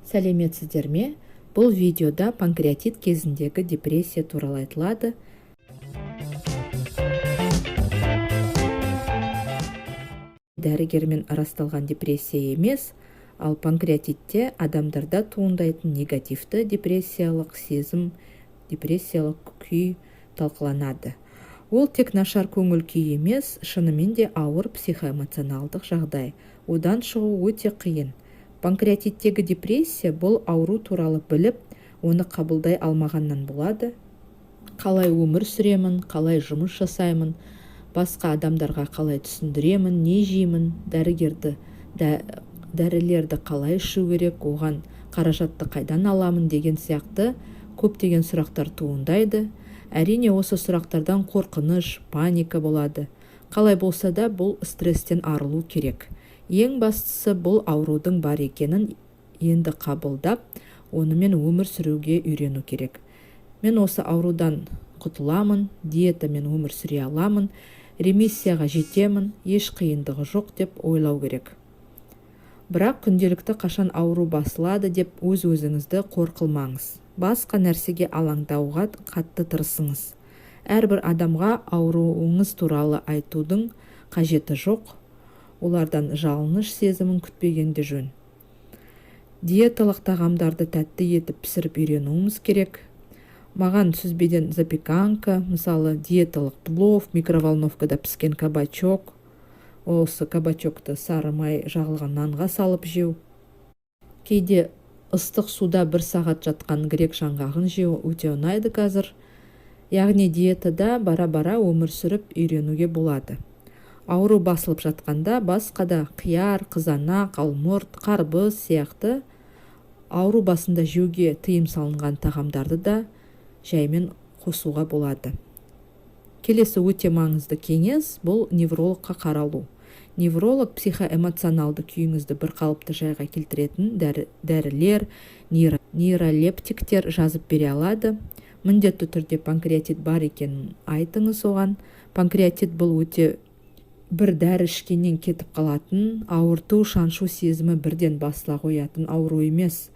Сәлеметсіздер ме? Бұл видеода панкреатит кезіндегі депрессия туралы айтылады. Дәрігермен расталған депрессия емес, ал панкреатитте адамдарда туындайтын негативті депрессиялық сезім, депрессиялық күй талқыланады. Ол тек нашар көңіл күй емес, шынымен де ауыр психоэмоционалдық жағдай. Одан шығу өте қиын. Панкреатиттегі депрессия бұл ауру туралы біліп, оны қабылдай алмағаннан болады. Қалай өмір сүремін, қалай жұмыс жасаймын, басқа адамдарға қалай түсіндіремін, не жеймін, дәрілерді қалай ішу керек, оған қаражатты қайдан аламын деген сияқты көптеген сұрақтар туындайды. Әрине осы сұрақтардан қорқыныш, паника болады. Қалай болса да бұл стресстен арылу керек. Ең бастысы бұл аурудың бар екенін енді қабылдап, онымен өмір сүруге үйрену керек. Мен осы аурудан құтыламын, диетамен өмір сүре аламын, ремиссияға жетемін, еш қиындығы жоқ деп ойлау керек. Бірақ күнделікті қашан ауру басылады деп өз-өзіңізді қорқылмаңыз. Басқа нәрсеге алаңдауға қатты тырысыңыз. Әрбір адамға ауруыңыз туралы айтудың қажеті жоқ. Олардан жалыныш сезімін күтпегенде жөн. Диеталық тағамдарды тәтті етіп пісіріп үйренуіміз керек. Маған сүзбеден запеканка, мысалы диеталық плов, микроволновкада піскен кабачок, осы кабачокты сары май жағылған нанға салып жеу. Кейде ыстық суда 1 сағат жатқан грек жаңғағын жеу өте ұнайды қазір. Яғни диетада бара-бара өмір сүріп үйренуге болады. Ауру басылып жатқанда басқада қияр, қызанақ, алмұрт, қарбыз сияқты ауру басында жеуге тыйым салынған тағамдарды да жаймен қосуға болады. Келесі өте маңызды кеңес бұл неврологқа қаралу. Невролог психоэмоционалды күйіңізді бір қалыпты жайға келтіретін дәрілер, нейролептиктер жазып бере алады. Міндетті түрде панкреатит бар екенін айтыңыз оған. Панкреатит бұл өте бір дәрі ішкеннен кетіп қалатын, ауырту, шаншу сезімі бірден басыла қоятын ауру емес.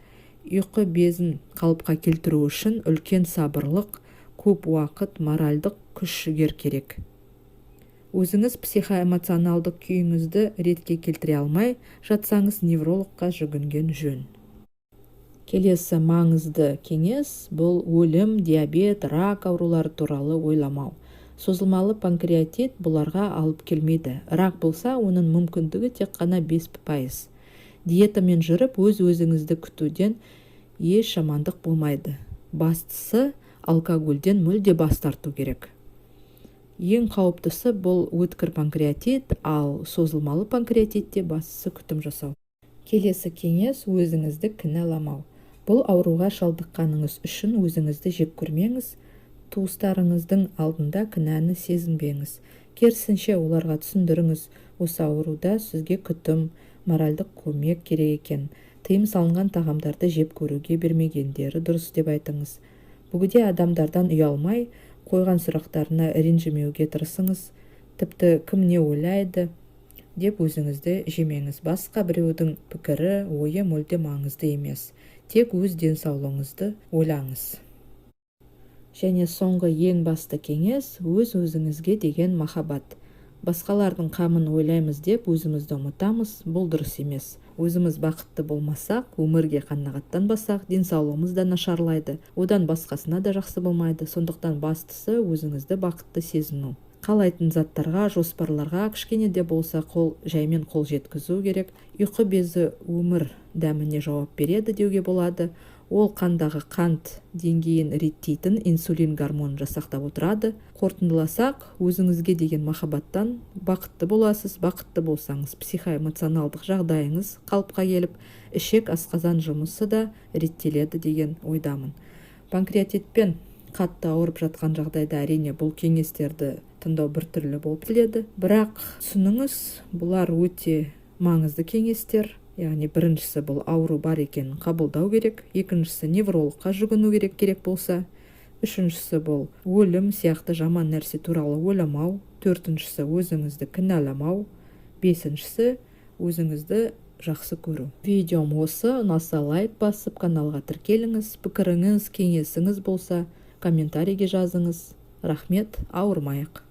Ұйқы безін қалыпқа келтіру үшін үлкен сабырлық, көп уақыт, моральдық күш-жігер керек. Өзіңіз психоэмоционалдық күйіңізді ретке келтіре алмай жатсаңыз, неврологқа жүгінген жөн. Келесі маңызды кеңес бұл өлім, диабет, рак аурулары туралы ойламау. Созылмалы панкреатит бұларға алып келмейді. Рак болса, оның мүмкіндігі тек қана 5%. Диетамен жүріп, өз-өзіңізді күтуден еш жамандық болмайды. Бастысы алкогольден мүлде бас тарту керек. Ең қауіптісі бұл өткір панкреатит, ал созылмалы панкреатитте бастысы күтім жасау. Келесі кеңес өзіңізді кінәламау. Бұл ауруға шалдыққаныңыз үшін өзіңізді жек көрмеңіз, туыстарыңыздың алдында кінәні сезінбеңіз. Керісінше оларға түсіндіріңіз, осы ауруда сізге күтім, моральдық көмек керек екен. Тыйым салынған тағамдарды жеп көруге бермегендері дұрыс деп айтыңыз. Бүгінде адамдардан ұялмай, қойған сұрақтарына ренжімеуге тырысыңыз. Тіпті кім не ойлайды деп өзіңізді жемеңіз. Басқа біреудің пікірі, ойы мүлде маңызды емес. Тек өз денсаулығыңызды ойлаңыз. Және соңғы ең басты кеңес өз-өзіңізге деген махаббат. Басқалардың қамын ойлаймыз деп өзімізді ұмытамыз, бұл дұрыс емес. Өзіміз бақытты болмасақ, өмірге қанағаттанбасақ, денсаулығымыз да нашарлайды. Одан басқасына да жақсы болмайды. Сондықтан бастысы өзіңізді бақытты сезіну. Қалайтын заттарға, жоспарларға кішкене де болса жаймен қол жеткізу керек. Ұйқы безі өмір дәміне жауап береді деуге болады. Ол қандағы қант деңгейін реттейтін инсулин гормонын жасақтап отырады. Қорытындыласақ, өзіңізге деген махаббаттан бақытты боласыз. Бақытты болсаңыз, психоэмоционалдық жағдайыңыз қалыпқа келіп, ішек асқазан жұмысы да реттеледі деген ойдамын. Панкреатитпен қатты ауырып жатқан жағдайда әрине бұл кеңестерді тыңдау біртүрлі болып келеді. Бірақ түсініңіз, бұлар өте маңызды кеңестер. Яғни біріншісі бұл ауру бар екенін қабылдау керек, екіншісі неврологқа жүгіну керек болса, үшіншісі бұл өлім сияқты жаман нәрсе туралы ойламау, төртіншісі өзіңізді кінәламау, бесіншісі өзіңізді жақсы көру. Видеом осы, ұнаса лайк басып каналға тіркеліңіз. Пікіріңіз, кеңесіңіз болса комментарийге жазыңыз. Рахмет, ауырмайық.